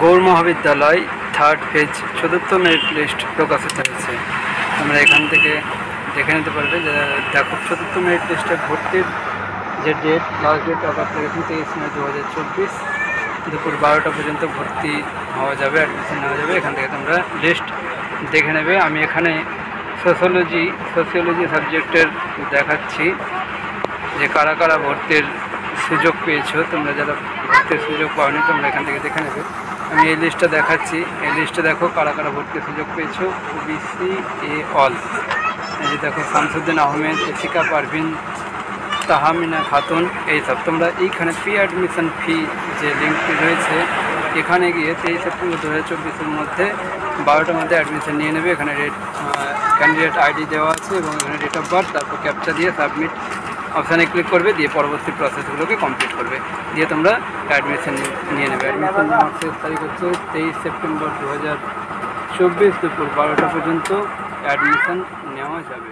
গৌড় মহাবিদ্যালয় third phase চতুর্থ merit list প্রকাশিত হয়েছে। তোমরা এখান থেকে দেখে নিতে পারবে যে দেখো চতুর্থ মেরিট লিস্টে ভর্তির যে date, last date of application 23 May 2024 দুপুর 12টা পর্যন্ত ভর্তি হওয়া যাবে, অ্যাডমিশন নেওয়া যাবে। এখান থেকে তোমরা লিস্ট দেখে নেবে। আমি এখানে সোশিওলজি সাবজেক্টের দেখাচ্ছি যে কারা কারা ভর্তির সুযোগ পেয়েছো। তোমরা যারা ভর্তির সুযোগ পাওনি তোমরা এখান থেকে দেখে নেবে। আমি এই লিস্টটা দেখাচ্ছি, এই লিস্টে দেখো কারা কারা ভর্তির সুযোগ পেয়েছো। ওবিসি এ অল, এই যে দেখো শামসুদ্দিন আহমেদ, এসিকা পারভিন, তাহমিনা খাতুন, এইসব। তোমরা এইখানে প্রি অ্যাডমিশন ফি যে লিঙ্কটি রয়েছে এখানে গিয়ে 23 সেপ্টেম্বর 2024-এর মধ্যে 12টার মধ্যে অ্যাডমিশন নিয়ে নেবে। এখানে ক্যান্ডিডেট আইডি দেওয়া আছে এবং এখানে ডেট অফ বার্থ, তারপর ক্যাপচা দিয়ে সাবমিট অপশানে ক্লিক করবে, দিয়ে পরবর্তী প্রসেসগুলোকে কমপ্লিট করবে, দিয়ে তোমরা অ্যাডমিশন নিয়ে নেবে। অ্যাডমিশন নেওয়ার শেষ তারিখ হচ্ছে 23 সেপ্টেম্বর 2024 দুপুর 12টা পর্যন্ত অ্যাডমিশন নেওয়া যাবে।